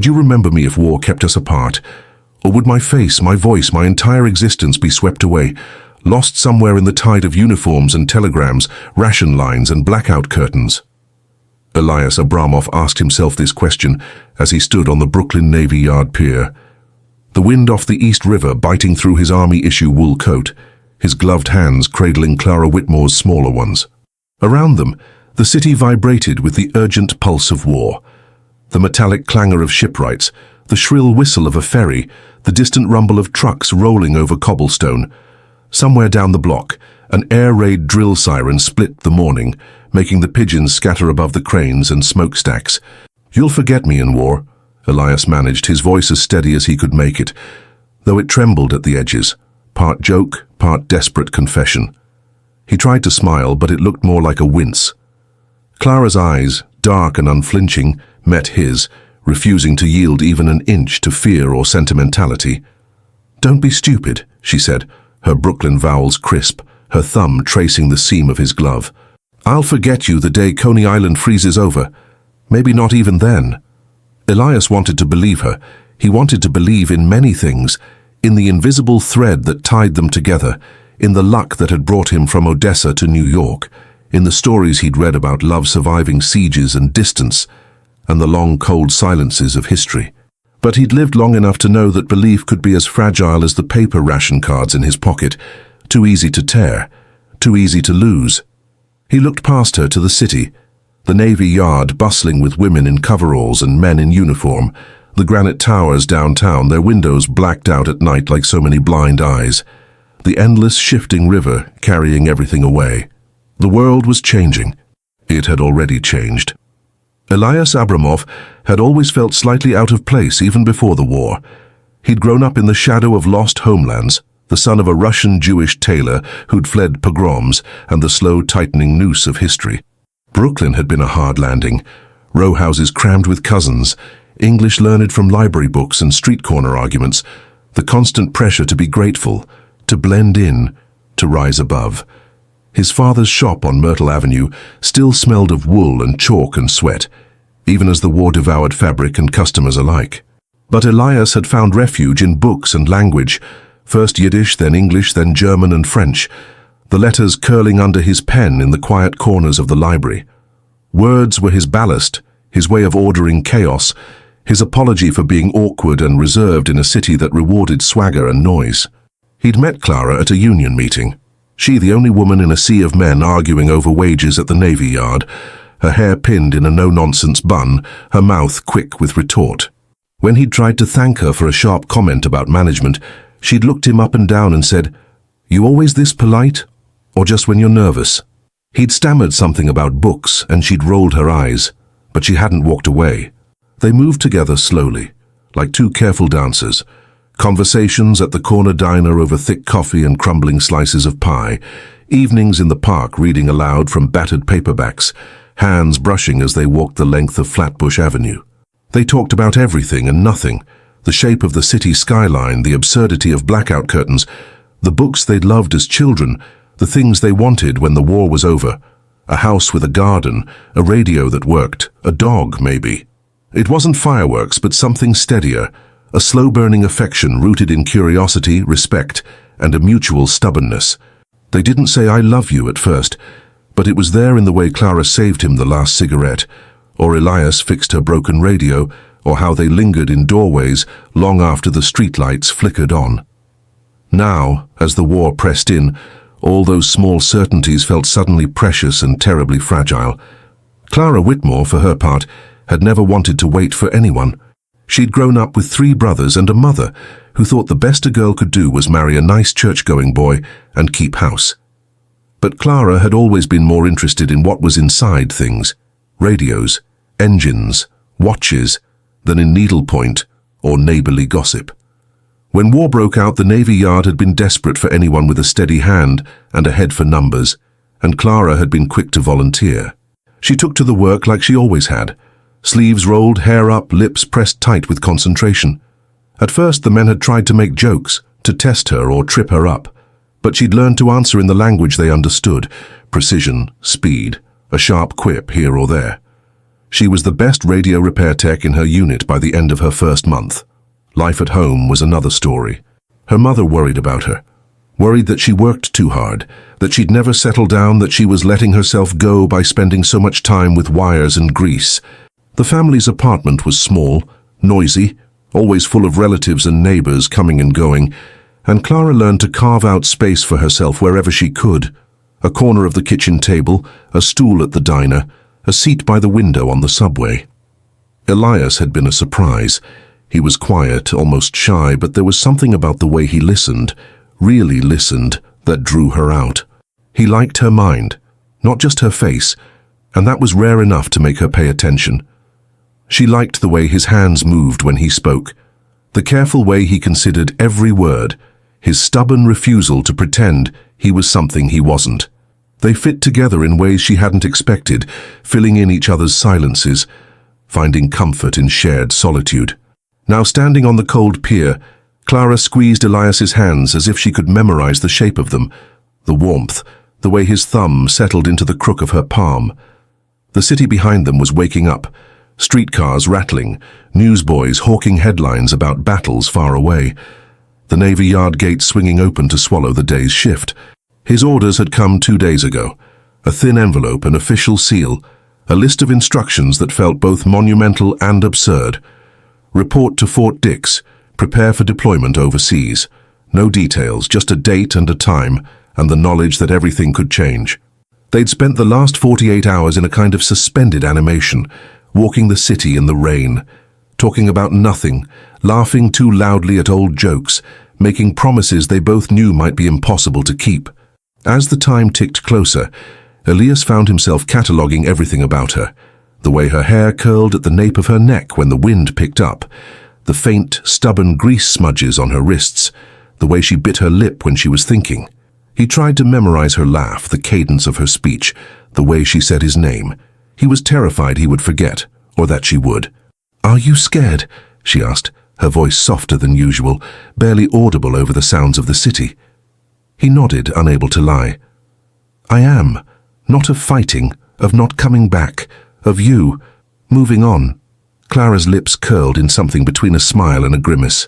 Would you remember me if war kept us apart? Or would my face, my voice, my entire existence be swept away, lost somewhere in the tide of uniforms and telegrams, ration lines and blackout curtains? Elias Abramov asked himself this question as he stood on the Brooklyn Navy Yard pier. The wind off the East River biting through his army-issue wool coat, his gloved hands cradling Clara Whitmore's smaller ones. Around them, the city vibrated with the urgent pulse of war. The metallic clangor of shipwrights, the shrill whistle of a ferry, the distant rumble of trucks rolling over cobblestone. Somewhere down the block, an air raid drill siren split the morning, making the pigeons scatter above the cranes and smokestacks. "You'll forget me in war," Elias managed, his voice as steady as he could make it, though it trembled at the edges, part joke, part desperate confession. He tried to smile, but it looked more like a wince. Clara's eyes, dark and unflinching, met his, refusing to yield even an inch to fear or sentimentality. "Don't be stupid," she said, her Brooklyn vowels crisp, her thumb tracing the seam of his glove. "I'll forget you the day Coney Island freezes over. Maybe not even then." Elias wanted to believe her. He wanted to believe in many things, in the invisible thread that tied them together, in the luck that had brought him from Odessa to New York, in the stories he'd read about love surviving sieges and distance, and the long cold silences of history. But he'd lived long enough to know that belief could be as fragile as the paper ration cards in his pocket, too easy to tear, too easy to lose. He looked past her to the city, the Navy Yard bustling with women in coveralls and men in uniform, the granite towers downtown, their windows blacked out at night like so many blind eyes, the endless shifting river carrying everything away. The world was changing. It had already changed. Elias Abramov had always felt slightly out of place even before the war. He'd grown up in the shadow of lost homelands, the son of a Russian Jewish tailor who'd fled pogroms and the slow tightening noose of history. Brooklyn had been a hard landing, row houses crammed with cousins, English learned from library books and street corner arguments, the constant pressure to be grateful, to blend in, to rise above. His father's shop on Myrtle Avenue still smelled of wool and chalk and sweat, even as the war devoured fabric and customers alike. But Elias had found refuge in books and language, first Yiddish, then English, then German and French, the letters curling under his pen in the quiet corners of the library. Words were his ballast, his way of ordering chaos, his apology for being awkward and reserved in a city that rewarded swagger and noise. He'd met Clara at a union meeting. She, the only woman in a sea of men arguing over wages at the Navy Yard, her hair pinned in a no-nonsense bun, her mouth quick with retort. When he'd tried to thank her for a sharp comment about management, she'd looked him up and down and said, "You always this polite? Or just when you're nervous?" He'd stammered something about books and she'd rolled her eyes, but she hadn't walked away. They moved together slowly, like two careful dancers. Conversations at the corner diner over thick coffee and crumbling slices of pie, evenings in the park reading aloud from battered paperbacks, hands brushing as they walked the length of Flatbush Avenue. They talked about everything and nothing, the shape of the city skyline, the absurdity of blackout curtains, the books they'd loved as children, the things they wanted when the war was over, a house with a garden, a radio that worked, a dog maybe. It wasn't fireworks, but something steadier, a slow-burning affection rooted in curiosity, respect, and a mutual stubbornness. They didn't say "I love you" at first, but it was there in the way Clara saved him the last cigarette, or Elias fixed her broken radio, or how they lingered in doorways long after the streetlights flickered on. Now, as the war pressed in, all those small certainties felt suddenly precious and terribly fragile. Clara Whitmore, for her part, had never wanted to wait for anyone. She'd grown up with 3 brothers and a mother who thought the best a girl could do was marry a nice church-going boy and keep house. But Clara had always been more interested in what was inside things, radios, engines, watches, than in needlepoint or neighborly gossip. When war broke out, the Navy Yard had been desperate for anyone with a steady hand and a head for numbers, and Clara had been quick to volunteer. She took to the work like she always had, sleeves rolled, hair up, lips pressed tight with concentration. At first the men had tried to make jokes, to test her or trip her up, but she'd learned to answer in the language they understood, precision, speed, a sharp quip here or there. She was the best radio repair tech in her unit by the end of her first month. Life at home was another story. Her mother worried about her, worried that she worked too hard, that she'd never settle down, that she was letting herself go by spending so much time with wires and grease. The family's apartment was small, noisy, always full of relatives and neighbors coming and going, and Clara learned to carve out space for herself wherever she could. A corner of the kitchen table, a stool at the diner, a seat by the window on the subway. Elias had been a surprise. He was quiet, almost shy, but there was something about the way he listened, really listened, that drew her out. He liked her mind, not just her face, and that was rare enough to make her pay attention. She liked the way his hands moved when he spoke, the careful way he considered every word, his stubborn refusal to pretend he was something he wasn't. They fit together in ways she hadn't expected, filling in each other's silences, finding comfort in shared solitude. Now standing on the cold pier, Clara squeezed Elias's hands as if she could memorize the shape of them, the warmth, the way his thumb settled into the crook of her palm. The city behind them was waking up, streetcars rattling, newsboys hawking headlines about battles far away, the Navy Yard gate swinging open to swallow the day's shift. His orders had come 2 days ago, a thin envelope, an official seal, a list of instructions that felt both monumental and absurd. Report to Fort Dix, prepare for deployment overseas. No details, just a date and a time, and the knowledge that everything could change. They'd spent the last 48 hours in a kind of suspended animation, walking the city in the rain, talking about nothing, laughing too loudly at old jokes, making promises they both knew might be impossible to keep. As the time ticked closer, Elias found himself cataloguing everything about her. The way her hair curled at the nape of her neck when the wind picked up, the faint, stubborn grease smudges on her wrists, the way she bit her lip when she was thinking. He tried to memorize her laugh, the cadence of her speech, the way she said his name. He was terrified he would forget, or that she would. "Are you scared?" she asked, her voice softer than usual, barely audible over the sounds of the city. He nodded, unable to lie. "I am. Not of fighting, of not coming back, of you, moving on." Clara's lips curled in something between a smile and a grimace.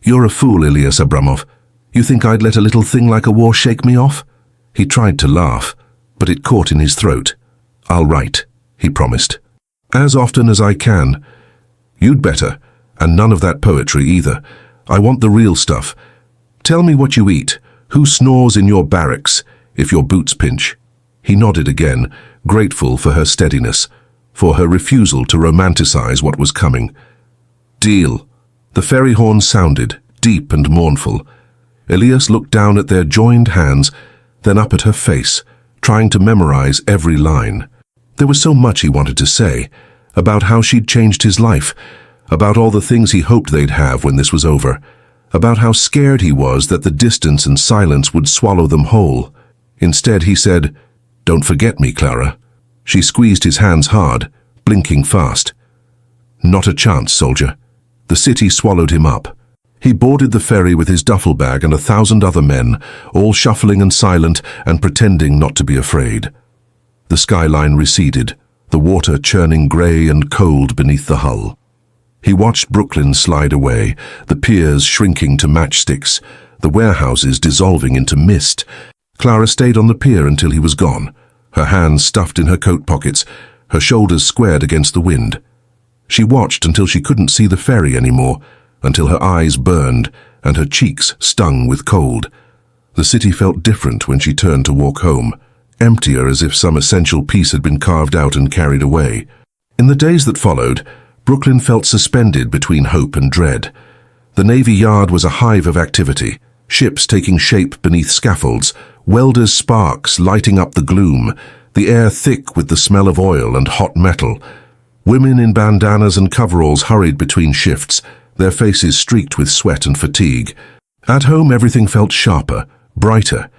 "You're a fool, Elias Abramov. You think I'd let a little thing like a war shake me off?" He tried to laugh, but it caught in his throat. "I'll write," he promised. "As often as I can. You'd better, and none of that poetry either. I want the real stuff. Tell me what you eat. Who snores in your barracks if your boots pinch?" He nodded again, grateful for her steadiness, for her refusal to romanticize what was coming. "Deal." The ferry horn sounded, deep and mournful. Elias looked down at their joined hands, then up at her face, trying to memorize every line. There was so much he wanted to say, about how she'd changed his life, about all the things he hoped they'd have when this was over, about how scared he was that the distance and silence would swallow them whole. Instead, he said, "Don't forget me, Clara." She squeezed his hands hard, blinking fast. "Not a chance, soldier." The city swallowed him up. He boarded the ferry with his duffel bag and 1,000 other men, all shuffling and silent and pretending not to be afraid. The skyline receded, the water churning grey and cold beneath the hull. He watched Brooklyn slide away, the piers shrinking to matchsticks, the warehouses dissolving into mist. Clara stayed on the pier until he was gone, her hands stuffed in her coat pockets, her shoulders squared against the wind. She watched until she couldn't see the ferry anymore, until her eyes burned and her cheeks stung with cold. The city felt different when she turned to walk home, emptier, as if some essential piece had been carved out and carried away. In the days that followed, Brooklyn felt suspended between hope and dread. The Navy Yard was a hive of activity, ships taking shape beneath scaffolds, welders' sparks lighting up the gloom, the air thick with the smell of oil and hot metal. Women in bandanas and coveralls hurried between shifts, their faces streaked with sweat and fatigue. At home, everything felt sharper, brighter,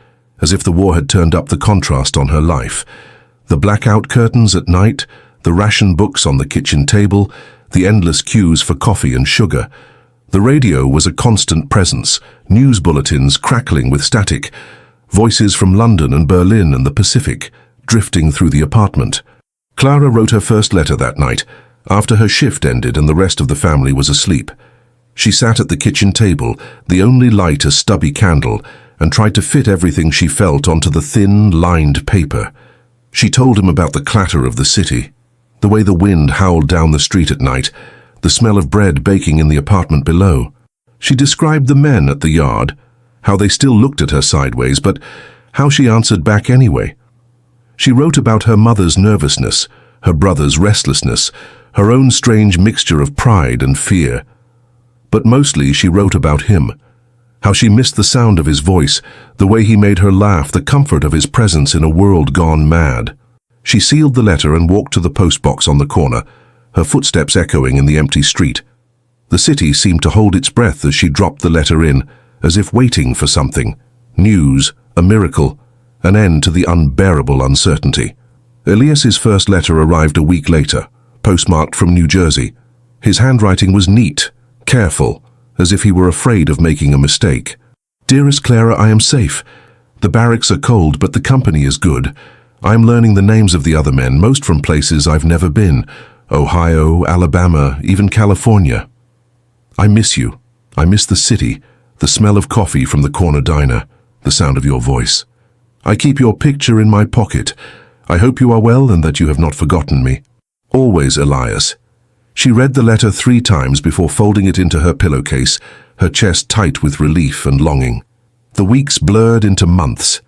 as if the war had turned up the contrast on her life. The blackout curtains at night, the ration books on the kitchen table, the endless queues for coffee and sugar. The radio was a constant presence, news bulletins crackling with static, voices from London and Berlin and the Pacific, drifting through the apartment. Clara wrote her first letter that night, after her shift ended and the rest of the family was asleep. She sat at the kitchen table, the only light a stubby candle, and tried to fit everything she felt onto the thin, lined paper. She told him about the clatter of the city, the way the wind howled down the street at night, the smell of bread baking in the apartment below. She described the men at the yard, how they still looked at her sideways, but how she answered back anyway. She wrote about her mother's nervousness, her brother's restlessness, her own strange mixture of pride and fear. But mostly she wrote about him, how she missed the sound of his voice, the way he made her laugh, the comfort of his presence in a world gone mad. She sealed the letter and walked to the postbox on the corner, her footsteps echoing in the empty street. The city seemed to hold its breath as she dropped the letter in, as if waiting for something. News, a miracle, an end to the unbearable uncertainty. Elias's first letter arrived a week later, postmarked from New Jersey. His handwriting was neat, careful, as if he were afraid of making a mistake. "Dearest Clara, I am safe. The barracks are cold, but the company is good. I am learning the names of the other men, most from places I've never been. Ohio, Alabama, even California. I miss you. I miss the city, the smell of coffee from the corner diner, the sound of your voice. I keep your picture in my pocket. I hope you are well and that you have not forgotten me. Always, Elias." She read the letter 3 times before folding it into her pillowcase, her chest tight with relief and longing. The weeks blurred into months.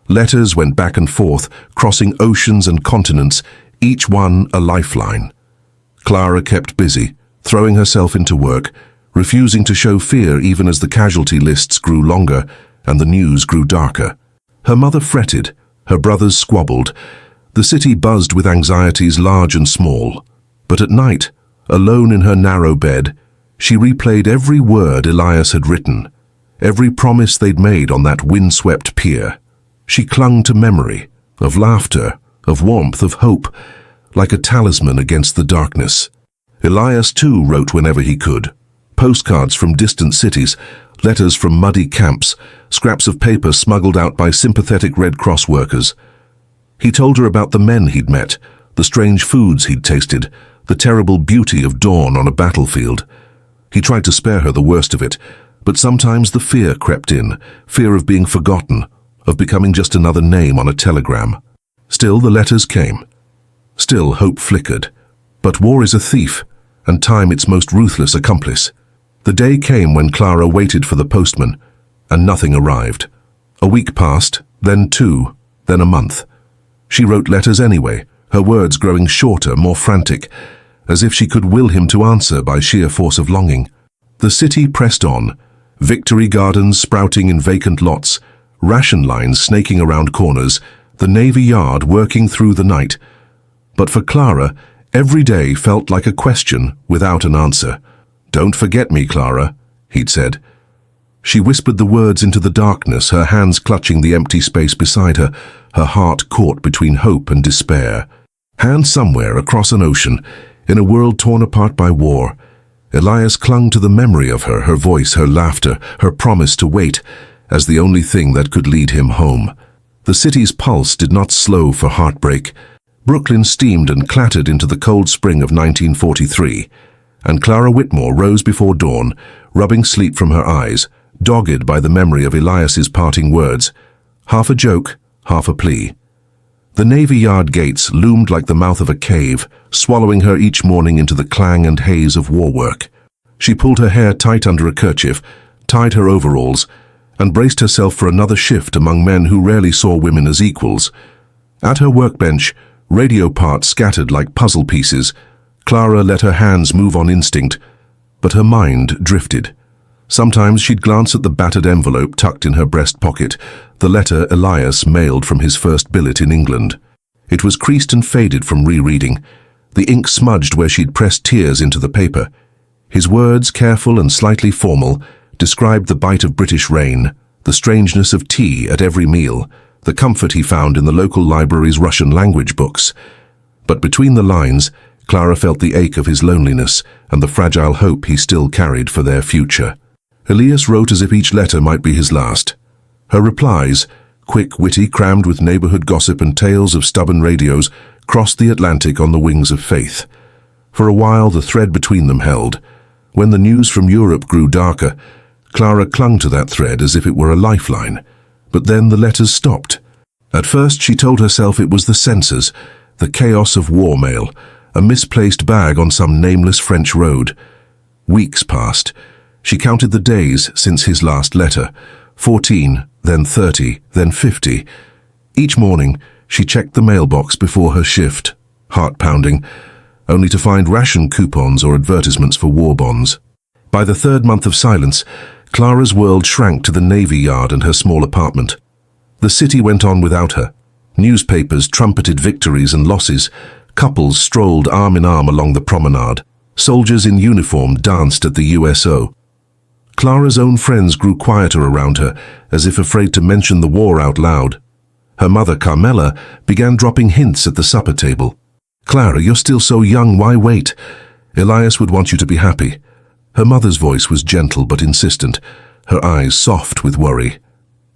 Letters went back and forth, crossing oceans and continents, each one a lifeline. Clara kept busy, throwing herself into work, refusing to show fear even as the casualty lists grew longer and the news grew darker. Her mother fretted, her brothers squabbled. The city buzzed with anxieties large and small. But at night, alone in her narrow bed, she replayed every word Elias had written, every promise they'd made on that windswept pier. She clung to memory, of laughter, of warmth, of hope, like a talisman against the darkness. Elias too wrote whenever he could. Postcards from distant cities, letters from muddy camps, scraps of paper smuggled out by sympathetic Red Cross workers. He told her about the men he'd met, the strange foods he'd tasted, the terrible beauty of dawn on a battlefield. He tried to spare her the worst of it, but sometimes the fear crept in, fear of being forgotten, of becoming just another name on a telegram. Still the letters came. Still hope flickered. But war is a thief, and time its most ruthless accomplice. The day came when Clara waited for the postman, and nothing arrived. A week passed, then 2, then a month. She wrote letters anyway, her words growing shorter, more frantic, as if she could will him to answer by sheer force of longing. The city pressed on, victory gardens sprouting in vacant lots, ration lines snaking around corners, the Navy Yard working through the night. But for Clara, every day felt like a question without an answer. "Don't forget me, Clara," he'd said. She whispered the words into the darkness, her hands clutching the empty space beside her, her heart caught between hope and despair. And somewhere across an ocean, in a world torn apart by war, Elias clung to the memory of her, her voice, her laughter, her promise to wait, as the only thing that could lead him home. The city's pulse did not slow for heartbreak. Brooklyn steamed and clattered into the cold spring of 1943, and Clara Whitmore rose before dawn, rubbing sleep from her eyes, dogged by the memory of Elias's parting words, half a joke, half a plea. The Navy Yard gates loomed like the mouth of a cave, swallowing her each morning into the clang and haze of war work. She pulled her hair tight under a kerchief, tied her overalls, and braced herself for another shift among men who rarely saw women as equals. At her workbench, radio parts scattered like puzzle pieces, Clara let her hands move on instinct, but her mind drifted. Sometimes she'd glance at the battered envelope tucked in her breast pocket, the letter Elias mailed from his first billet in England. It was creased and faded from rereading, the ink smudged where she'd pressed tears into the paper. His words, careful and slightly formal, described the bite of British rain, the strangeness of tea at every meal, the comfort he found in the local library's Russian language books. But between the lines, Clara felt the ache of his loneliness and the fragile hope he still carried for their future. Elias wrote as if each letter might be his last. Her replies, quick, witty, crammed with neighborhood gossip and tales of stubborn radios, crossed the Atlantic on the wings of faith. For a while the thread between them held. When the news from Europe grew darker, Clara clung to that thread as if it were a lifeline. But then the letters stopped. At first she told herself it was the censors, the chaos of war mail, a misplaced bag on some nameless French road. Weeks passed. She counted the days since his last letter. 14, then 30, then 50. Each morning she checked the mailbox before her shift, heart-pounding, only to find ration coupons or advertisements for war bonds. By the third month of silence, Clara's world shrank to the Navy Yard and her small apartment. The city went on without her. Newspapers trumpeted victories and losses. Couples strolled arm in arm along the promenade. Soldiers in uniform danced at the USO. Clara's own friends grew quieter around her, as if afraid to mention the war out loud. Her mother, Carmela, began dropping hints at the supper table. "Clara, you're still so young, why wait? Elias would want you to be happy." Her mother's voice was gentle but insistent, her eyes soft with worry.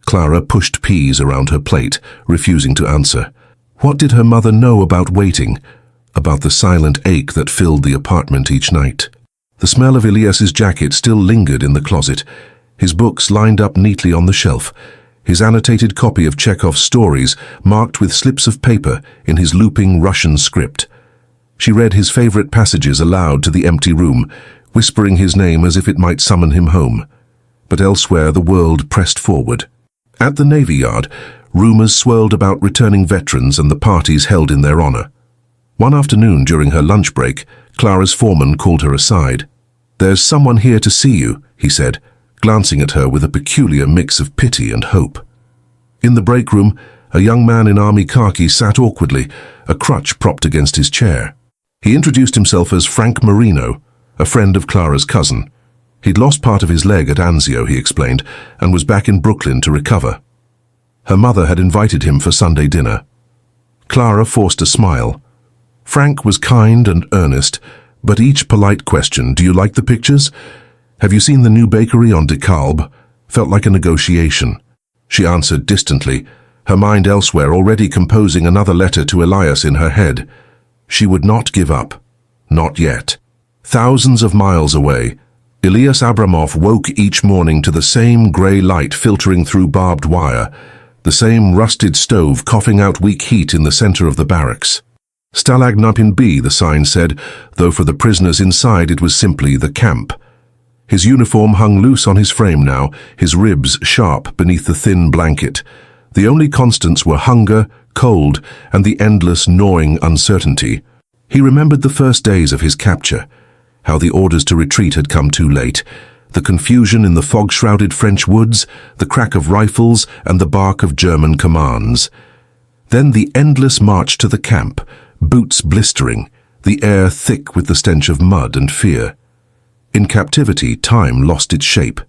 Clara pushed peas around her plate, refusing to answer. What did her mother know about waiting? About the silent ache that filled the apartment each night? The smell of Elias's jacket still lingered in the closet, his books lined up neatly on the shelf, his annotated copy of Chekhov's stories marked with slips of paper in his looping Russian script. She read his favorite passages aloud to the empty room, whispering his name as if it might summon him home. But elsewhere the world pressed forward. At the Navy Yard, rumors swirled about returning veterans and the parties held in their honor. One afternoon during her lunch break, Clara's foreman called her aside. "There's someone here to see you," he said, glancing at her with a peculiar mix of pity and hope. In the break room, a young man in army khaki sat awkwardly, a crutch propped against his chair. He introduced himself as Frank Marino, a friend of Clara's cousin. He'd lost part of his leg at Anzio, he explained, and was back in Brooklyn to recover. Her mother had invited him for Sunday dinner. Clara forced a smile. Frank was kind and earnest, but each polite question, "Do you like the pictures? Have you seen the new bakery on DeKalb?" felt like a negotiation. She answered distantly, her mind elsewhere, already composing another letter to Elias in her head. She would not give up. Not yet. Thousands of miles away, Elias Abramov woke each morning to the same grey light filtering through barbed wire, the same rusted stove coughing out weak heat in the center of the barracks. Stalag IX-B, the sign said, though for the prisoners inside it was simply the camp. His uniform hung loose on his frame now, his ribs sharp beneath the thin blanket. The only constants were hunger, cold, and the endless gnawing uncertainty. He remembered the first days of his capture, how the orders to retreat had come too late, the confusion in the fog-shrouded French woods, the crack of rifles, and the bark of German commands. Then the endless march to the camp, boots blistering, the air thick with the stench of mud and fear. In captivity, time lost its shape.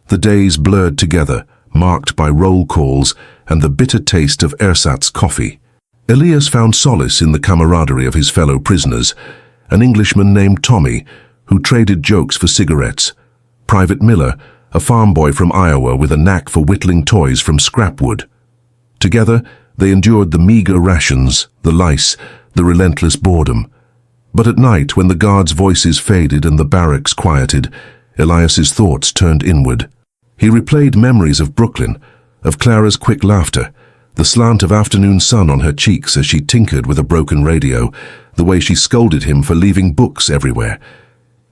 The days blurred together, marked by roll calls and the bitter taste of ersatz coffee. Elias found solace in the camaraderie of his fellow prisoners, an Englishman named Tommy, who traded jokes for cigarettes, Private Miller, a farm boy from Iowa with a knack for whittling toys from scrap wood. Together, they endured the meager rations, the lice, the relentless boredom. But at night, when the guards' voices faded and the barracks quieted, Elias's thoughts turned inward. He replayed memories of Brooklyn, of Clara's quick laughter, the slant of afternoon sun on her cheeks as she tinkered with a broken radio, the way she scolded him for leaving books everywhere.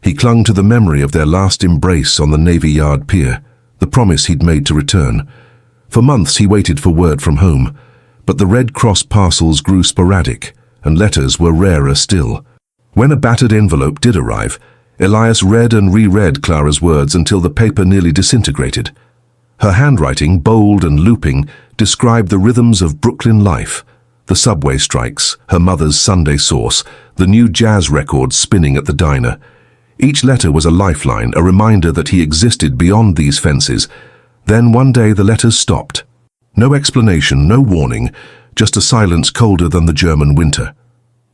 He clung to the memory of their last embrace on the Navy Yard pier, the promise he'd made to return. For months he waited for word from home, but the Red Cross parcels grew sporadic, and letters were rarer still. When a battered envelope did arrive, Elias read and reread Clara's words until the paper nearly disintegrated. Her handwriting, bold and looping, described the rhythms of Brooklyn life, the subway strikes, her mother's Sunday sauce, the new jazz records spinning at the diner. Each letter was a lifeline, a reminder that he existed beyond these fences. Then one day the letters stopped. No explanation, no warning, just a silence colder than the German winter.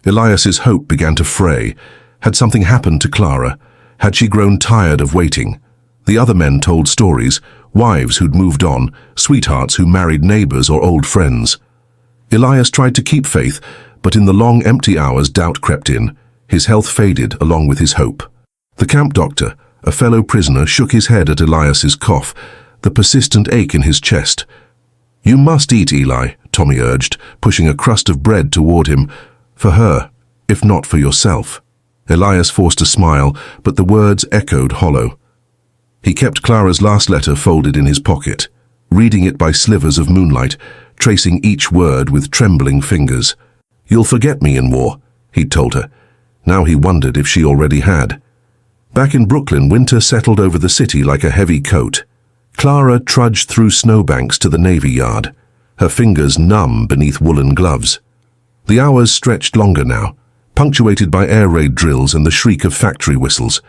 Elias's hope began to fray. Had something happened to Clara? Had she grown tired of waiting? The other men told stories, wives who'd moved on, sweethearts who married neighbors or old friends. Elias tried to keep faith, but in the long empty hours doubt crept in. His health faded along with his hope. The camp doctor, a fellow prisoner, shook his head at Elias's cough, the persistent ache in his chest. "You must eat, Eli," Tommy urged, pushing a crust of bread toward him. "For her, if not for yourself." Elias forced a smile, but the words echoed hollow. He kept Clara's last letter folded in his pocket, reading it by slivers of moonlight, tracing each word with trembling fingers. "You'll forget me in war," he'd told her. Now he wondered if she already had. Back in Brooklyn, winter settled over the city like a heavy coat. Clara trudged through snowbanks to the Navy Yard, her fingers numb beneath woolen gloves. The hours stretched longer now, punctuated by air raid drills and the shriek of factory whistles.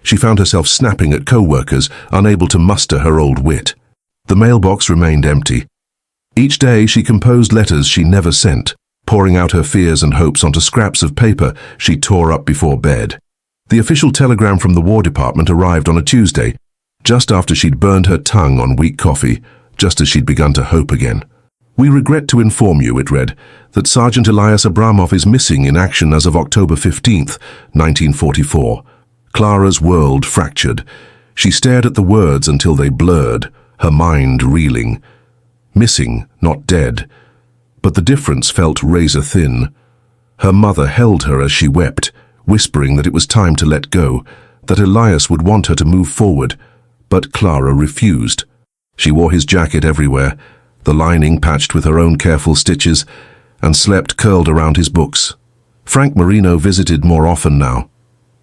She found herself snapping at co-workers, unable to muster her old wit. The mailbox remained empty. Each day she composed letters she never sent, pouring out her fears and hopes onto scraps of paper she tore up before bed. The official telegram from the War Department arrived on a Tuesday, just after she'd burned her tongue on weak coffee, just as she'd begun to hope again. "We regret to inform you," it read, "that Sergeant Elias Abramov is missing in action as of October 15th, 1944. Clara's world fractured. She stared at the words until they blurred, her mind reeling. Missing, not dead. But the difference felt razor-thin. Her mother held her as she wept, whispering that it was time to let go, that Elias would want her to move forward, but Clara refused. She wore his jacket everywhere, the lining patched with her own careful stitches, and slept curled around his books. Frank Marino visited more often now.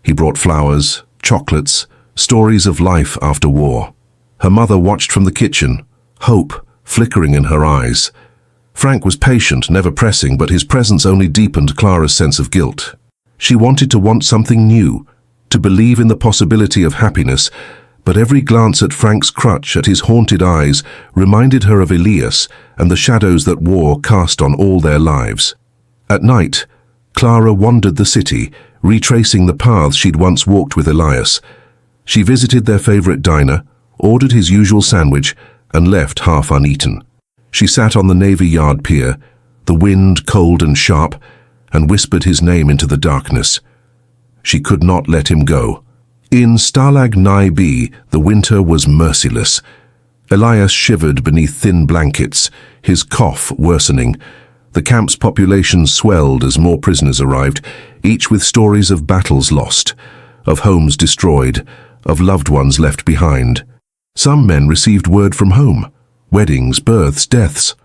He brought flowers, chocolates, stories of life after war. Her mother watched from the kitchen, hope flickering in her eyes. Frank was patient, never pressing, but his presence only deepened Clara's sense of guilt. She wanted to want something new, to believe in the possibility of happiness, but every glance at Frank's crutch, at his haunted eyes, reminded her of Elias and the shadows that war cast on all their lives. At night, Clara wandered the city, retracing the paths she'd once walked with Elias. She visited their favorite diner, ordered his usual sandwich, and left half uneaten. She sat on the Navy Yard pier, the wind cold and sharp, and whispered his name into the darkness. She could not let him go. In Stalag IX-B, the winter was merciless. Elias shivered beneath thin blankets, his cough worsening. The camp's population swelled as more prisoners arrived, each with stories of battles lost, of homes destroyed, of loved ones left behind. Some men received word from home, weddings, births, deaths.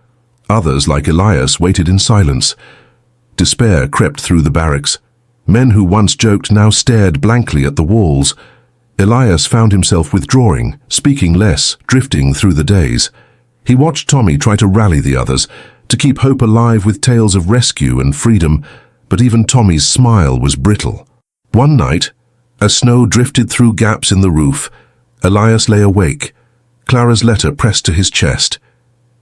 Others, like Elias, waited in silence. Despair crept through the barracks. Men who once joked now stared blankly at the walls. Elias found himself withdrawing, speaking less, drifting through the days. He watched Tommy try to rally the others, to keep hope alive with tales of rescue and freedom, but even Tommy's smile was brittle. One night, as snow drifted through gaps in the roof, Elias lay awake, Clara's letter pressed to his chest.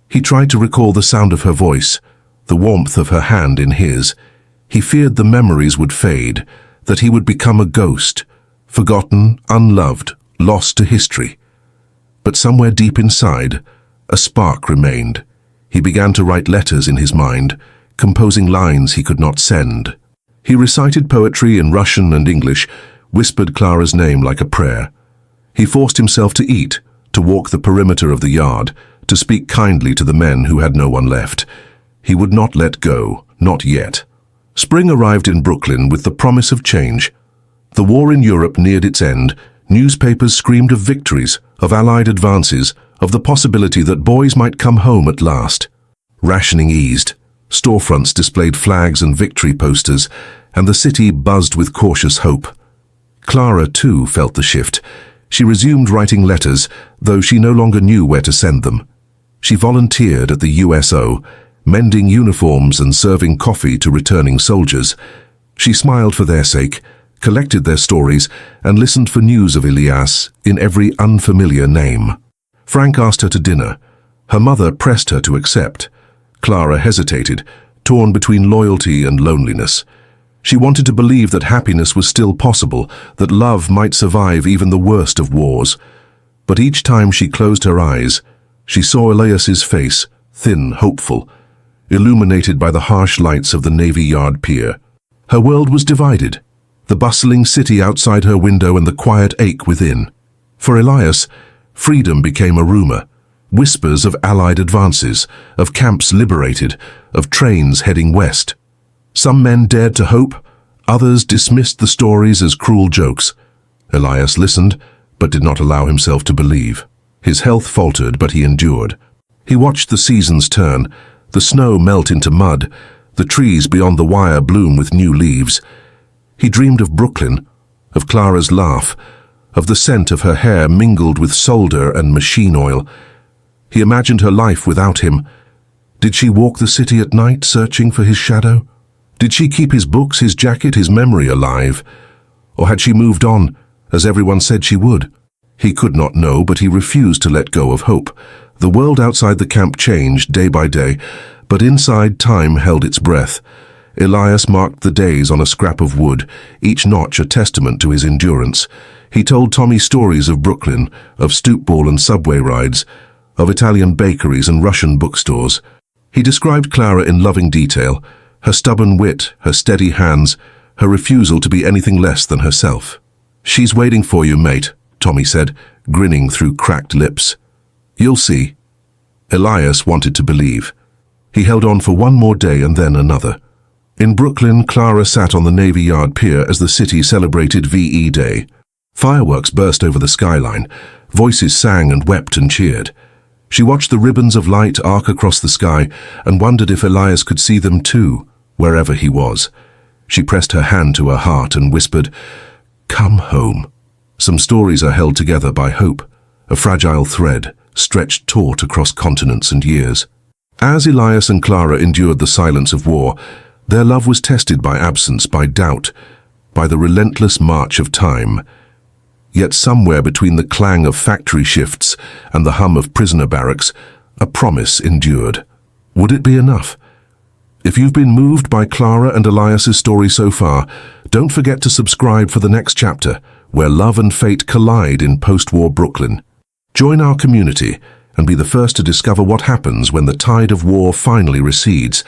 He tried to recall the sound of her voice, the warmth of her hand in his. He feared the memories would fade, that he would become a ghost, forgotten, unloved, lost to history. But somewhere deep inside, a spark remained. He began to write letters in his mind, composing lines he could not send. He recited poetry in Russian and English, whispered Clara's name like a prayer. He forced himself to eat, to walk the perimeter of the yard, to speak kindly to the men who had no one left. He would not let go, not yet. Spring arrived in Brooklyn with the promise of change. The war in Europe neared its end. Newspapers screamed of victories, of Allied advances, of the possibility that boys might come home at last. Rationing eased. Storefronts displayed flags and victory posters, and the city buzzed with cautious hope. Clara, too, felt the shift. She resumed writing letters, though she no longer knew where to send them. She volunteered at the USO, mending uniforms and serving coffee to returning soldiers. She smiled for their sake, collected their stories, and listened for news of Elias in every unfamiliar name. Frank asked her to dinner. Her mother pressed her to accept. Clara hesitated, torn between loyalty and loneliness. She wanted to believe that happiness was still possible, that love might survive even the worst of wars. But each time she closed her eyes, she saw Elias's face, thin, hopeful, illuminated by the harsh lights of the Navy Yard pier. Her world was divided, the bustling city outside her window and the quiet ache within. For Elias, freedom became a rumor, whispers of Allied advances, of camps liberated, of trains heading west. Some men dared to hope, others dismissed the stories as cruel jokes. Elias listened, but did not allow himself to believe. His health faltered, but he endured. He watched the seasons turn, the snow melt into mud, the trees beyond the wire bloom with new leaves. He dreamed of Brooklyn, of Clara's laugh, of the scent of her hair mingled with solder and machine oil. He imagined her life without him. Did she walk the city at night, searching for his shadow? Did she keep his books, his jacket, his memory alive? Or had she moved on, as everyone said she would? He could not know, but he refused to let go of hope. The world outside the camp changed day by day, but inside time held its breath. Elias marked the days on a scrap of wood, each notch a testament to his endurance. He told Tommy stories of Brooklyn, of stoopball and subway rides, of Italian bakeries and Russian bookstores. He described Clara in loving detail, her stubborn wit, her steady hands, her refusal to be anything less than herself. "She's waiting for you, mate," Tommy said, grinning through cracked lips. "You'll see." Elias wanted to believe. He held on for one more day and then another. In Brooklyn, Clara sat on the Navy Yard pier as the city celebrated VE Day. Fireworks burst over the skyline. Voices sang and wept and cheered. She watched the ribbons of light arc across the sky and wondered if Elias could see them too, wherever he was. She pressed her hand to her heart and whispered, "Come home." Some stories are held together by hope, a fragile thread stretched taut across continents and years. As Elias and Clara endured the silence of war, their love was tested by absence, by doubt, by the relentless march of time. Yet somewhere between the clang of factory shifts and the hum of prisoner barracks, a promise endured. Would it be enough? If you've been moved by Clara and Elias's story so far, don't forget to subscribe for the next chapter, where love and fate collide in post-war Brooklyn. Join our community and be the first to discover what happens when the tide of war finally recedes.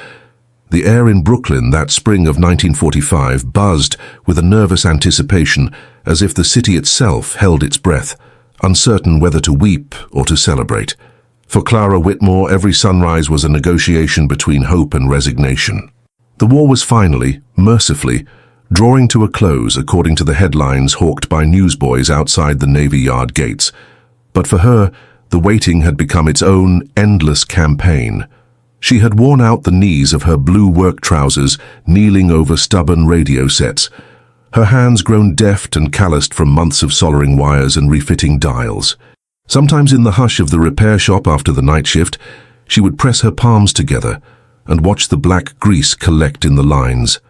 The air in Brooklyn that spring of 1945 buzzed with a nervous anticipation, as if the city itself held its breath, uncertain whether to weep or to celebrate. For Clara Whitmore, every sunrise was a negotiation between hope and resignation. The war was finally, mercifully, drawing to a close according to the headlines hawked by newsboys outside the Navy Yard gates. But for her, the waiting had become its own endless campaign. She had worn out the knees of her blue work trousers, kneeling over stubborn radio sets, her hands grown deft and calloused from months of soldering wires and refitting dials. Sometimes in the hush of the repair shop after the night shift, she would press her palms together and watch the black grease collect in the lines,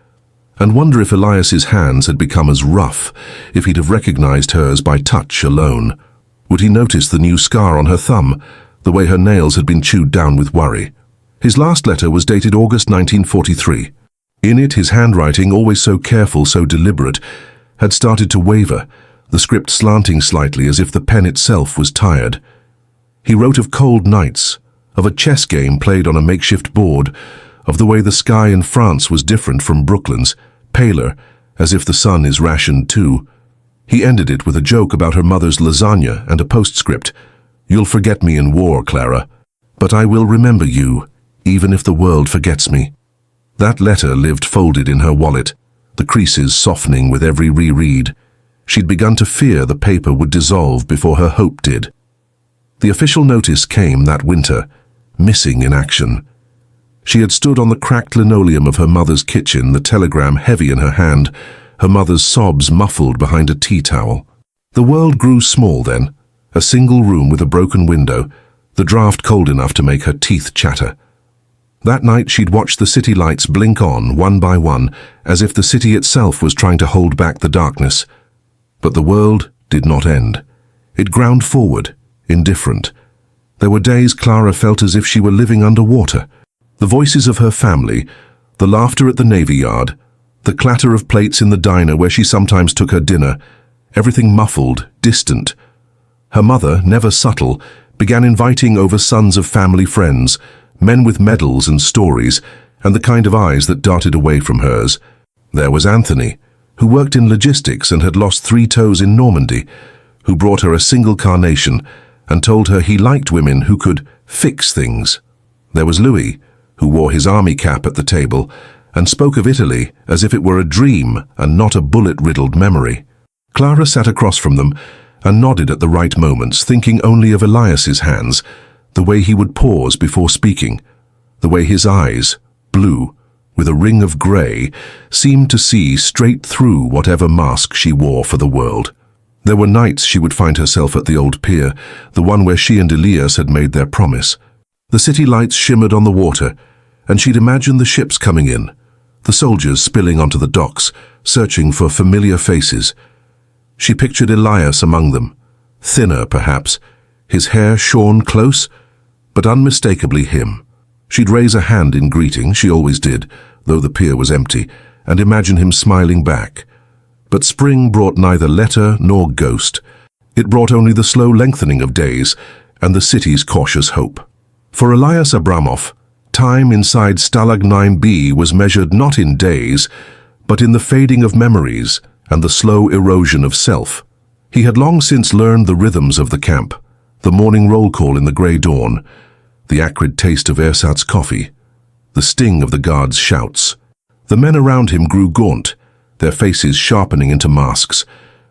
and wonder if Elias's hands had become as rough, if he'd have recognized hers by touch alone. Would he notice the new scar on her thumb, the way her nails had been chewed down with worry? His last letter was dated August 1943. In it, his handwriting, always so careful, so deliberate, had started to waver, the script slanting slightly as if the pen itself was tired. He wrote of cold nights, of a chess game played on a makeshift board, of the way the sky in France was different from Brooklyn's, paler, as if the sun is rationed too. He ended it with a joke about her mother's lasagna and a postscript. "You'll forget me in war, Clara, but I will remember you, even if the world forgets me." That letter lived folded in her wallet, the creases softening with every reread. She'd begun to fear the paper would dissolve before her hope did. The official notice came that winter, missing in action. She had stood on the cracked linoleum of her mother's kitchen, the telegram heavy in her hand, her mother's sobs muffled behind a tea towel. The world grew small then, a single room with a broken window, the draft cold enough to make her teeth chatter. That night she'd watched the city lights blink on, one by one, as if the city itself was trying to hold back the darkness. But the world did not end. It ground forward, indifferent. There were days Clara felt as if she were living underwater. The voices of her family, the laughter at the Navy Yard, the clatter of plates in the diner where she sometimes took her dinner, everything muffled, distant. Her mother, never subtle, began inviting over sons of family friends, men with medals and stories, and the kind of eyes that darted away from hers. There was Anthony, who worked in logistics and had lost 3 toes in Normandy, who brought her a single carnation and told her he liked women who could fix things. There was Louis, who wore his army cap at the table and spoke of Italy as if it were a dream and not a bullet-riddled memory. Clara sat across from them and nodded at the right moments, thinking only of Elias's hands, the way he would pause before speaking, the way his eyes, blue, with a ring of grey, seemed to see straight through whatever mask she wore for the world. There were nights she would find herself at the old pier, the one where she and Elias had made their promise. The city lights shimmered on the water, and she'd imagine the ships coming in, the soldiers spilling onto the docks, searching for familiar faces. She pictured Elias among them, thinner perhaps, his hair shorn close, but unmistakably him. She'd raise a hand in greeting, she always did, though the pier was empty, and imagine him smiling back. But spring brought neither letter nor ghost. It brought only the slow lengthening of days and the city's cautious hope. For Elias Abramov, time inside Stalag IX-B was measured not in days, but in the fading of memories and the slow erosion of self. He had long since learned the rhythms of the camp, the morning roll call in the grey dawn, the acrid taste of ersatz coffee, the sting of the guards' shouts. The men around him grew gaunt, their faces sharpening into masks.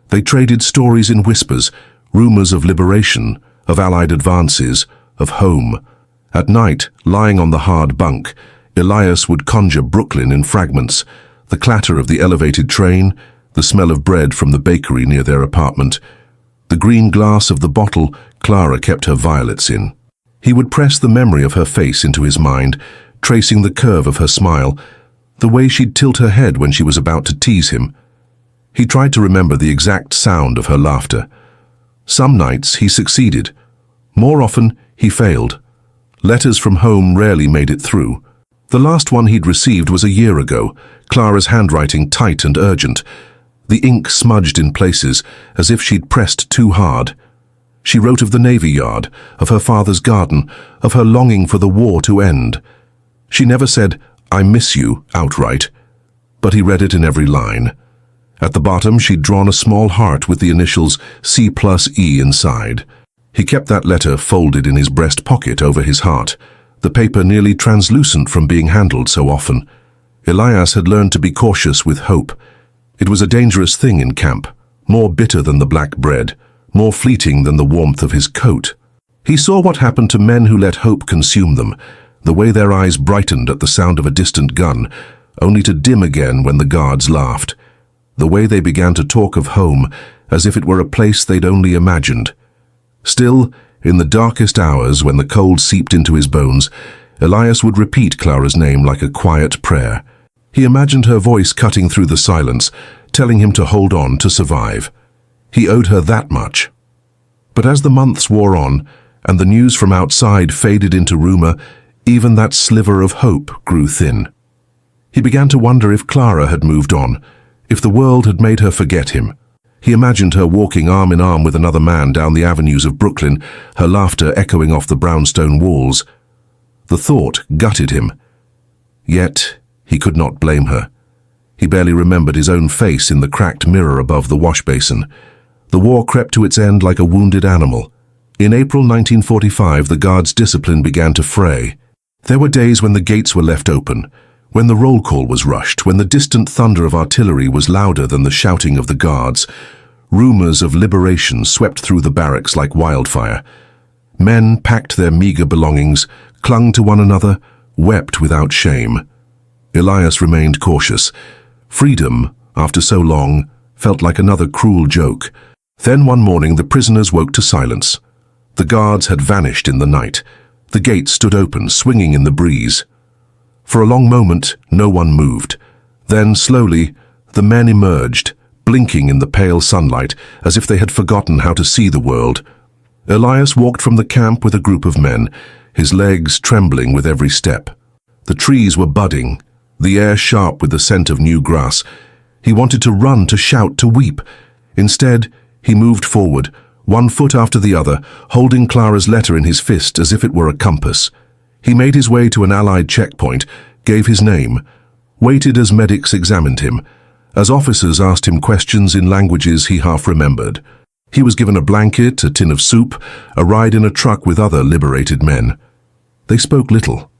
They traded stories in whispers, rumors of liberation, of Allied advances, of home. At night, lying on the hard bunk, Elias would conjure Brooklyn in fragments, the clatter of the elevated train, the smell of bread from the bakery near their apartment, the green glass of the bottle Clara kept her violets in. He would press the memory of her face into his mind, tracing the curve of her smile, the way she'd tilt her head when she was about to tease him. He tried to remember the exact sound of her laughter. Some nights he succeeded. More often he failed. Letters from home rarely made it through. The last one he'd received was a year ago, Clara's handwriting tight and urgent, the ink smudged in places as if she'd pressed too hard. She wrote of the Navy Yard, of her father's garden, of her longing for the war to end. She never said, "I miss you," outright, but he read it in every line. At the bottom, she'd drawn a small heart with the initials C+E inside. He kept that letter folded in his breast pocket over his heart, the paper nearly translucent from being handled so often. Elias had learned to be cautious with hope. It was a dangerous thing in camp, more bitter than the black bread, more fleeting than the warmth of his coat. He saw what happened to men who let hope consume them, the way their eyes brightened at the sound of a distant gun, only to dim again when the guards laughed, the way they began to talk of home as if it were a place they'd only imagined. Still, in the darkest hours when the cold seeped into his bones, Elias would repeat Clara's name like a quiet prayer. He imagined her voice cutting through the silence, telling him to hold on, to survive. He owed her that much. But as the months wore on, and the news from outside faded into rumor, even that sliver of hope grew thin. He began to wonder if Clara had moved on, if the world had made her forget him. He imagined her walking arm in arm with another man down the avenues of Brooklyn, her laughter echoing off the brownstone walls. The thought gutted him. Yet he could not blame her. He barely remembered his own face in the cracked mirror above the wash basin. The war crept to its end like a wounded animal. In April 1945, the guards' discipline began to fray. There were days when the gates were left open, when the roll call was rushed, when the distant thunder of artillery was louder than the shouting of the guards. Rumors of liberation swept through the barracks like wildfire. Men packed their meager belongings, clung to one another, wept without shame. Elias remained cautious. Freedom, after so long, felt like another cruel joke. Then one morning the prisoners woke to silence. The guards had vanished in the night. The gates stood open, swinging in the breeze. For a long moment, no one moved. Then, slowly, the men emerged, blinking in the pale sunlight, as if they had forgotten how to see the world. Elias walked from the camp with a group of men, his legs trembling with every step. The trees were budding, the air sharp with the scent of new grass. He wanted to run, to shout, to weep. Instead, he moved forward, one foot after the other, holding Clara's letter in his fist as if it were a compass. He made his way to an Allied checkpoint, gave his name, waited as medics examined him, as officers asked him questions in languages he half remembered. He was given a blanket, a tin of soup, a ride in a truck with other liberated men. They spoke little.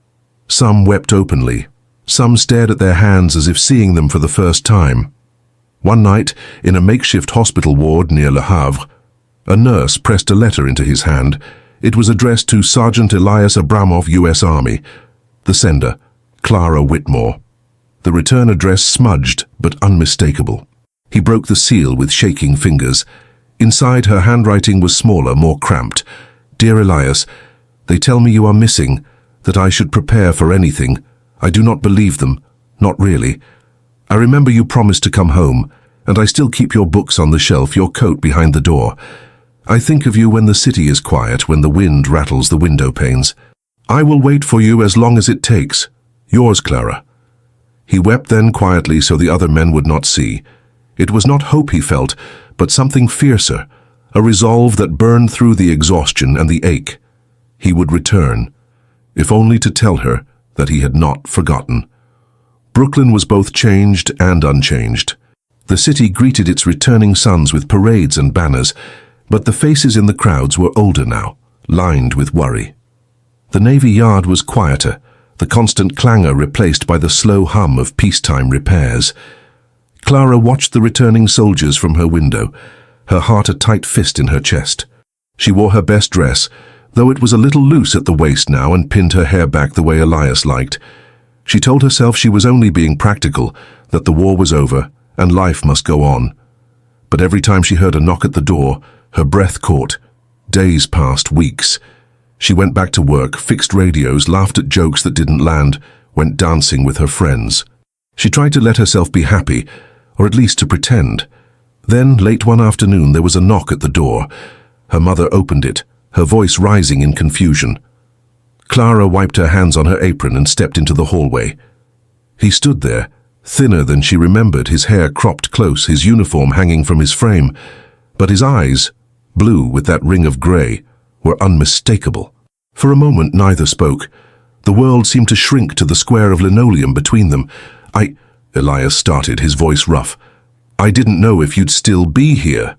Some wept openly. Some stared at their hands as if seeing them for the first time. One night, in a makeshift hospital ward near Le Havre, a nurse pressed a letter into his hand. It was addressed to Sergeant Elias Abramov, U.S. Army. The sender, Clara Whitmore. The return address smudged but unmistakable. He broke the seal with shaking fingers. Inside, her handwriting was smaller, more cramped. Dear Elias, they tell me you are missing, that I should prepare for anything. I do not believe them, not really. I remember you promised to come home, and I still keep your books on the shelf, your coat behind the door. I think of you when the city is quiet, when the wind rattles the window panes. I will wait for you as long as it takes. Yours, Clara. He wept then quietly so the other men would not see. It was not hope he felt, but something fiercer, a resolve that burned through the exhaustion and the ache. He would return, if only to tell her that he had not forgotten. Brooklyn was both changed and unchanged. The city greeted its returning sons with parades and banners, but the faces in the crowds were older now, lined with worry. The Navy Yard was quieter, the constant clangor replaced by the slow hum of peacetime repairs. Clara watched the returning soldiers from her window, her heart a tight fist in her chest. She wore her best dress, though it was a little loose at the waist now, and pinned her hair back the way Elias liked. She told herself she was only being practical, that the war was over and life must go on. But every time she heard a knock at the door, her breath caught. Days passed, weeks. She went back to work, fixed radios, laughed at jokes that didn't land, went dancing with her friends. She tried to let herself be happy, or at least to pretend. Then, late one afternoon, there was a knock at the door. Her mother opened it, her voice rising in confusion. Clara wiped her hands on her apron and stepped into the hallway. He stood there, thinner than she remembered, his hair cropped close, his uniform hanging from his frame. But his eyes, blue with that ring of grey, were unmistakable. For a moment neither spoke. The world seemed to shrink to the square of linoleum between them. Elias started, his voice rough. I didn't know if you'd still be here.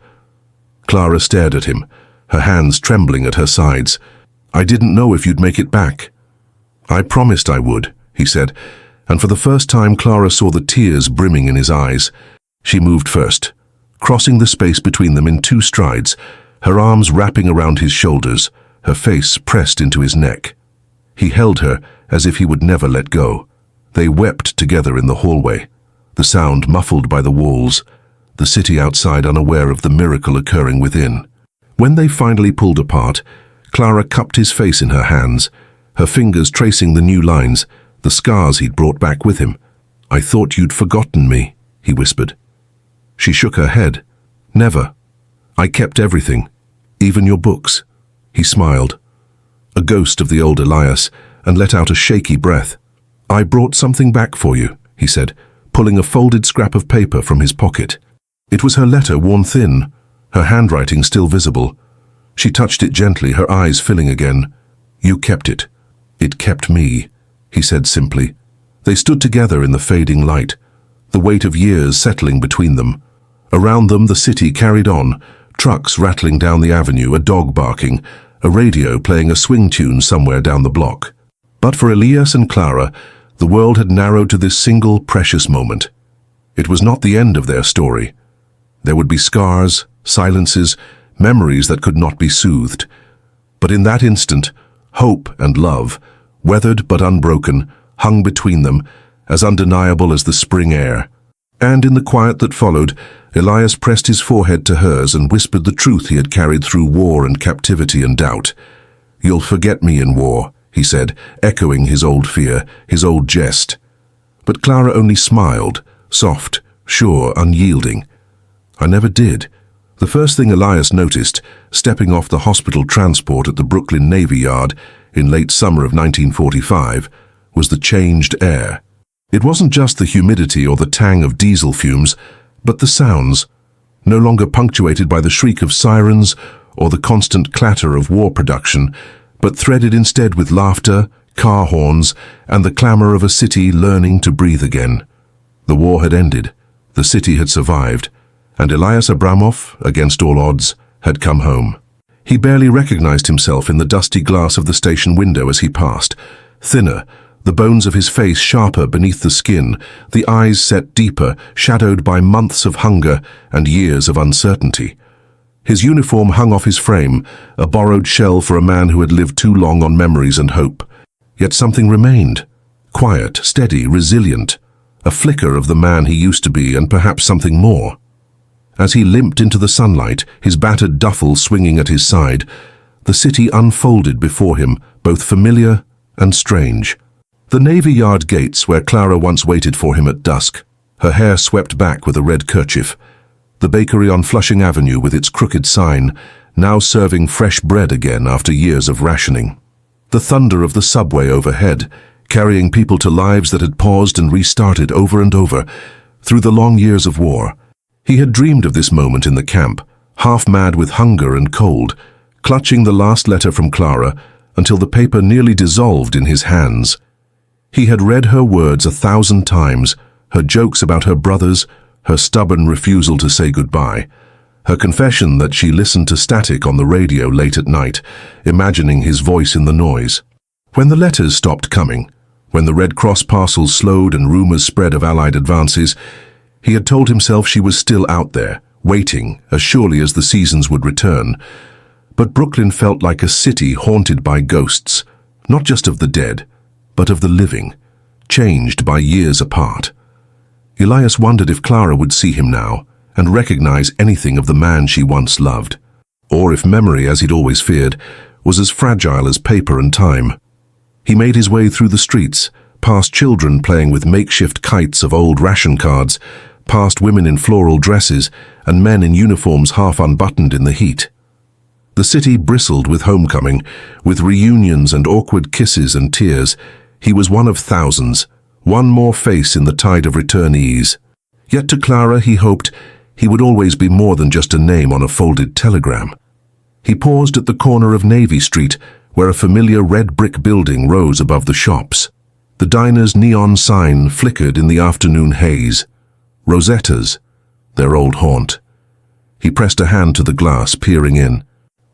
Clara stared at him, her hands trembling at her sides. I didn't know if you'd make it back. I promised I would, he said, and for the first time Clara saw the tears brimming in his eyes. She moved first, crossing the space between them in 2 strides, her arms wrapping around his shoulders, her face pressed into his neck. He held her as if he would never let go. They wept together in the hallway, the sound muffled by the walls, the city outside unaware of the miracle occurring within. When they finally pulled apart, Clara cupped his face in her hands, her fingers tracing the new lines, the scars he'd brought back with him. I thought you'd forgotten me, he whispered. She shook her head. Never. I kept everything, even your books. He smiled, a ghost of the old Elias, and let out a shaky breath. I brought something back for you, he said, pulling a folded scrap of paper from his pocket. It was her letter, worn thin, her handwriting still visible. She touched it gently, her eyes filling again. You kept it. It kept me, he said simply. They stood together in the fading light, the weight of years settling between them. Around them the city carried on, trucks rattling down the avenue, a dog barking, a radio playing a swing tune somewhere down the block. But for Elias and Clara, the world had narrowed to this single precious moment. It was not the end of their story. There would be scars, silences, memories that could not be soothed. But in that instant, hope and love, weathered but unbroken, hung between them, as undeniable as the spring air. And in the quiet that followed, Elias pressed his forehead to hers and whispered the truth he had carried through war and captivity and doubt. You'll forget me in war, he said, echoing his old fear, his old jest. But Clara only smiled, soft, sure, unyielding. I never did. The first thing Elias noticed, stepping off the hospital transport at the Brooklyn Navy Yard in late summer of 1945, was the changed air. It wasn't just the humidity or the tang of diesel fumes, but the sounds, no longer punctuated by the shriek of sirens or the constant clatter of war production, but threaded instead with laughter, car horns, and the clamor of a city learning to breathe again. The war had ended, the city had survived, and Elias Abramov, against all odds, had come home. He barely recognized himself in the dusty glass of the station window as he passed. Thinner, the bones of his face sharper beneath the skin, the eyes set deeper, shadowed by months of hunger and years of uncertainty. His uniform hung off his frame, a borrowed shell for a man who had lived too long on memories and hope. Yet something remained, quiet, steady, resilient, a flicker of the man he used to be and perhaps something more. As he limped into the sunlight, his battered duffel swinging at his side, the city unfolded before him, both familiar and strange. The Navy Yard gates where Clara once waited for him at dusk, her hair swept back with a red kerchief. The bakery on Flushing Avenue with its crooked sign, now serving fresh bread again after years of rationing. The thunder of the subway overhead, carrying people to lives that had paused and restarted over and over through the long years of war. He had dreamed of this moment in the camp, half mad with hunger and cold, clutching the last letter from Clara until the paper nearly dissolved in his hands. He had read her words 1,000 times, her jokes about her brothers, her stubborn refusal to say goodbye, her confession that she listened to static on the radio late at night, imagining his voice in the noise. When the letters stopped coming, when the Red Cross parcels slowed and rumors spread of Allied advances, he had told himself she was still out there, waiting as surely as the seasons would return. But Brooklyn felt like a city haunted by ghosts, not just of the dead, but of the living, changed by years apart. Elias wondered if Clara would see him now and recognize anything of the man she once loved, or if memory, as he'd always feared, was as fragile as paper and time. He made his way through the streets, past children playing with makeshift kites of old ration cards, past women in floral dresses and men in uniforms half unbuttoned in the heat. The city bristled with homecoming, with reunions and awkward kisses and tears. He was one of thousands, one more face in the tide of returnees. Yet to Clara he hoped he would always be more than just a name on a folded telegram. He paused at the corner of Navy Street, where a familiar red brick building rose above the shops. The diner's neon sign flickered in the afternoon haze. Rosetta's, their old haunt. He pressed a hand to the glass, peering in.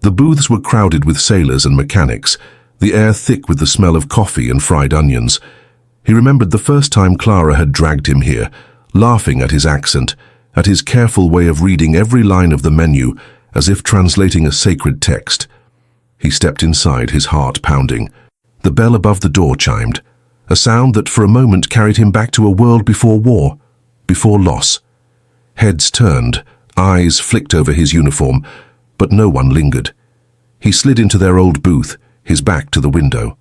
The booths were crowded with sailors and mechanics, the air thick with the smell of coffee and fried onions. He remembered the first time Clara had dragged him here, laughing at his accent, at his careful way of reading every line of the menu as if translating a sacred text. He stepped inside, his heart pounding. The bell above the door chimed, a sound that for a moment carried him back to a world before war, before loss. Heads turned, eyes flicked over his uniform, but no one lingered. He slid into their old booth, his back to the window.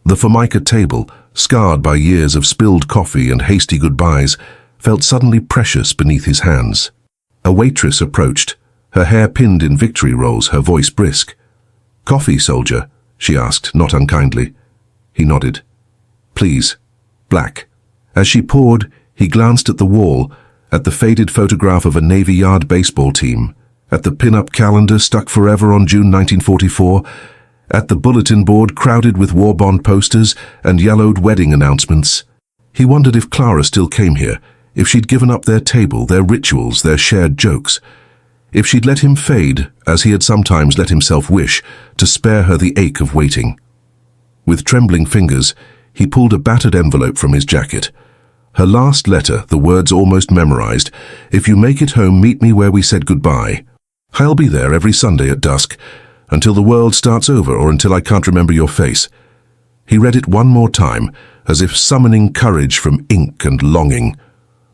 The Formica table, scarred by years of spilled coffee and hasty goodbyes, felt suddenly precious beneath his hands. A waitress approached, her hair pinned in victory rolls, her voice brisk. "Coffee, soldier?" she asked, not unkindly. He nodded. "Please, black." As she poured, he glanced at the wall, at the faded photograph of a Navy Yard baseball team, at the pin-up calendar stuck forever on June 1944, at the bulletin board crowded with war bond posters and yellowed wedding announcements. He wondered if Clara still came here, if she'd given up their table, their rituals, their shared jokes, if she'd let him fade, as he had sometimes let himself wish, to spare her the ache of waiting. With trembling fingers, he pulled a battered envelope from his jacket. Her last letter, the words almost memorized, "If you make it home, meet me where we said goodbye. I'll be there every Sunday at dusk, until the world starts over or until I can't remember your face." He read it one more time, as if summoning courage from ink and longing.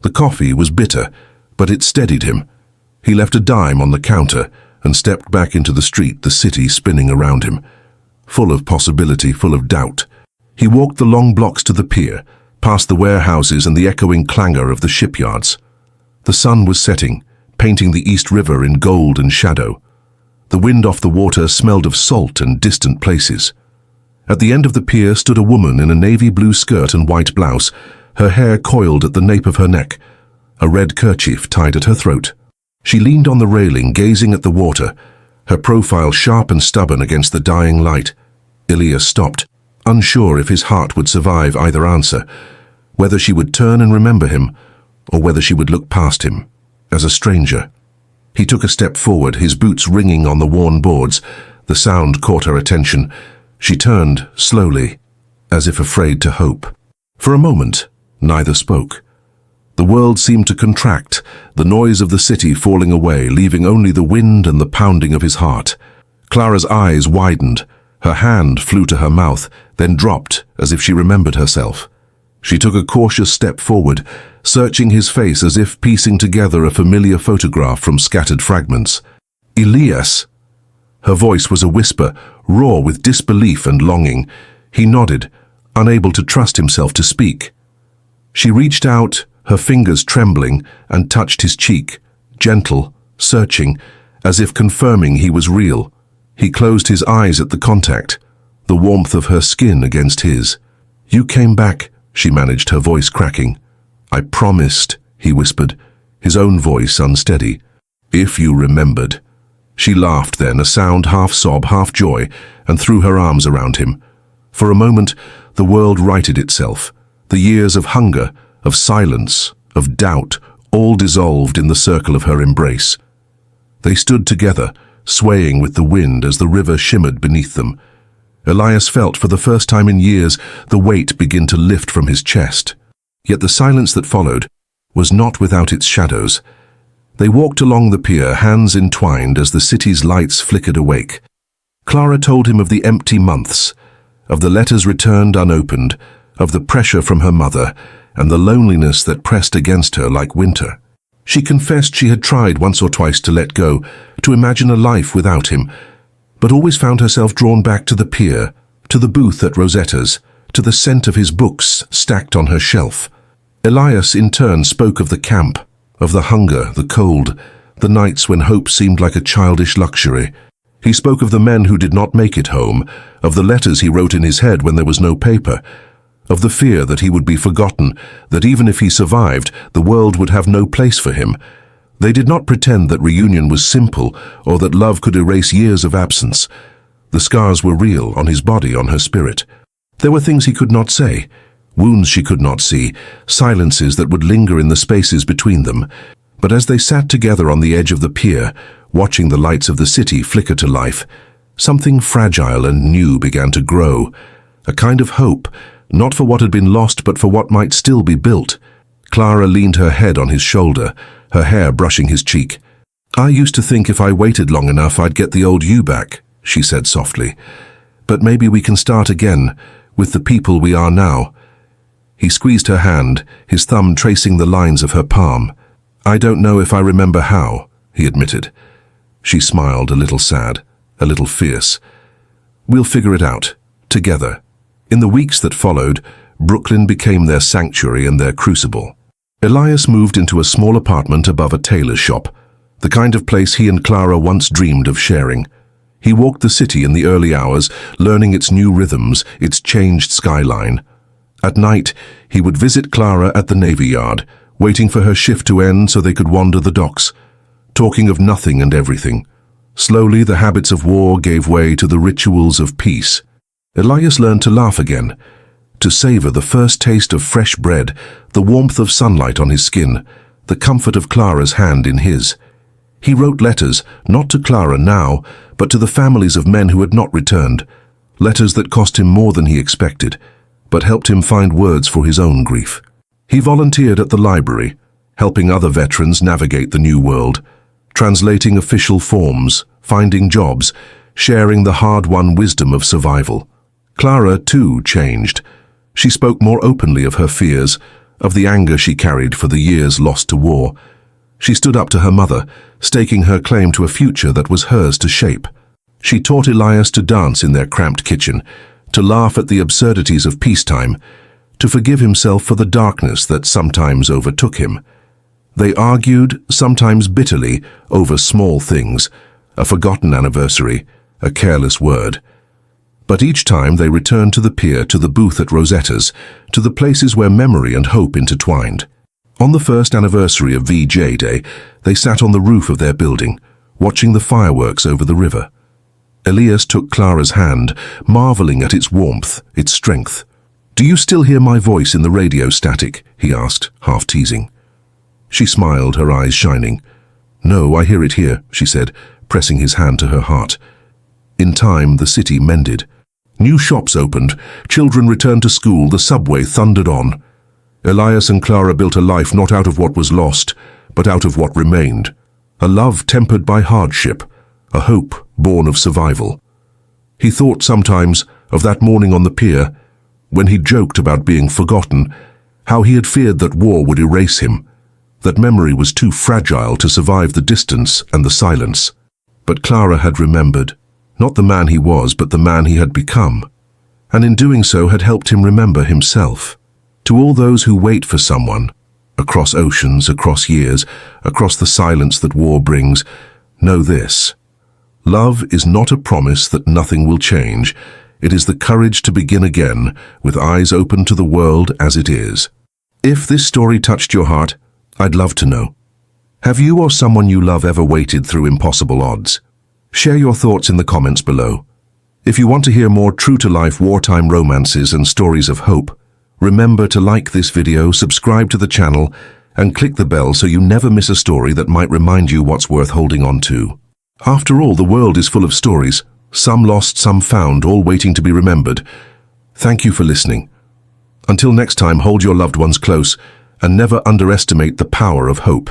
The coffee was bitter, but it steadied him. He left a dime on the counter and stepped back into the street, the city spinning around him, full of possibility, full of doubt. He walked the long blocks to the pier, past the warehouses and the echoing clangor of the shipyards. The sun was setting, painting the East River in gold and shadow. The wind off the water smelled of salt and distant places. At the end of the pier stood a woman in a navy blue skirt and white blouse, her hair coiled at the nape of her neck, a red kerchief tied at her throat. She leaned on the railing, gazing at the water, her profile sharp and stubborn against the dying light. Elias stopped, unsure if his heart would survive either answer, whether she would turn and remember him, or whether she would look past him, as a stranger. He took a step forward, his boots ringing on the worn boards. The sound caught her attention. She turned, slowly, as if afraid to hope. For a moment, neither spoke. The world seemed to contract, the noise of the city falling away, leaving only the wind and the pounding of his heart. Clara's eyes widened. Her hand flew to her mouth, then dropped as if she remembered herself. She took a cautious step forward, searching his face as if piecing together a familiar photograph from scattered fragments. "Elias!" Her voice was a whisper, raw with disbelief and longing. He nodded, unable to trust himself to speak. She reached out, her fingers trembling, and touched his cheek, gentle, searching, as if confirming he was real. He closed his eyes at the contact, the warmth of her skin against his. "You came back," she managed, her voice cracking. "I promised," he whispered, his own voice unsteady. "If you remembered." She laughed then, a sound half sob, half joy, and threw her arms around him. For a moment, the world righted itself. The years of hunger, of silence, of doubt, all dissolved in the circle of her embrace. They stood together, swaying with the wind as the river shimmered beneath them. Elias felt for the first time in years the weight begin to lift from his chest. Yet the silence that followed was not without its shadows. They walked along the pier, hands entwined as the city's lights flickered awake. Clara told him of the empty months, of the letters returned unopened, of the pressure from her mother, and the loneliness that pressed against her like winter. She confessed she had tried once or twice to let go, to imagine a life without him, but always found herself drawn back to the pier, to the booth at Rosetta's, to the scent of his books stacked on her shelf. Elias in turn spoke of the camp, of the hunger, the cold, the nights when hope seemed like a childish luxury. He spoke of the men who did not make it home, of the letters he wrote in his head when there was no paper, of the fear that he would be forgotten, that even if he survived, the world would have no place for him. They did not pretend that reunion was simple or that love could erase years of absence. The scars were real, on his body, on her spirit. There were things he could not say, wounds she could not see, silences that would linger in the spaces between them. But as they sat together on the edge of the pier, watching the lights of the city flicker to life, something fragile and new began to grow, a kind of hope, not for what had been lost but for what might still be built. Clara leaned her head on his shoulder, her hair brushing his cheek. "I used to think if I waited long enough I'd get the old you back," she said softly. "But maybe we can start again, with the people we are now." He squeezed her hand, his thumb tracing the lines of her palm. "I don't know if I remember how," he admitted. She smiled, a little sad, a little fierce. "We'll figure it out, together." In the weeks that followed, Brooklyn became their sanctuary and their crucible. Elias moved into a small apartment above a tailor's shop, the kind of place he and Clara once dreamed of sharing. He walked the city in the early hours, learning its new rhythms, its changed skyline. At night, he would visit Clara at the Navy Yard, waiting for her shift to end so they could wander the docks, talking of nothing and everything. Slowly, the habits of war gave way to the rituals of peace. Elias learned to laugh again, to savor the first taste of fresh bread, the warmth of sunlight on his skin, the comfort of Clara's hand in his. He wrote letters, not to Clara now, but to the families of men who had not returned, letters that cost him more than he expected, but helped him find words for his own grief. He volunteered at the library, helping other veterans navigate the new world, translating official forms, finding jobs, sharing the hard-won wisdom of survival. Clara, too, changed. She spoke more openly of her fears, of the anger she carried for the years lost to war. She stood up to her mother, staking her claim to a future that was hers to shape. She taught Elias to dance in their cramped kitchen, to laugh at the absurdities of peacetime, to forgive himself for the darkness that sometimes overtook him. They argued, sometimes bitterly, over small things, a forgotten anniversary, a careless word. But each time they returned to the pier, to the booth at Rosetta's, to the places where memory and hope intertwined. On the first anniversary of VJ Day, they sat on the roof of their building, watching the fireworks over the river. Elias took Clara's hand, marveling at its warmth, its strength. "Do you still hear my voice in the radio static?" he asked, half teasing. She smiled, her eyes shining. "No, I hear it here," she said, pressing his hand to her heart. In time, the city mended. New shops opened, children returned to school, the subway thundered on. Elias and Clara built a life not out of what was lost, but out of what remained. A love tempered by hardship, a hope born of survival. He thought sometimes of that morning on the pier, when he joked about being forgotten, how he had feared that war would erase him, that memory was too fragile to survive the distance and the silence. But Clara had remembered, not the man he was, but the man he had become, and in doing so had helped him remember himself. To all those who wait for someone, across oceans, across years, across the silence that war brings, know this: love is not a promise that nothing will change. It is the courage to begin again, with eyes open to the world as it is. If this story touched your heart, I'd love to know. Have you or someone you love ever waited through impossible odds? Share your thoughts in the comments below. If you want to hear more true-to-life wartime romances and stories of hope, remember to like this video, subscribe to the channel, and click the bell so you never miss a story that might remind you what's worth holding on to. After all, the world is full of stories, some lost, some found, all waiting to be remembered. Thank you for listening. Until next time, hold your loved ones close and never underestimate the power of hope.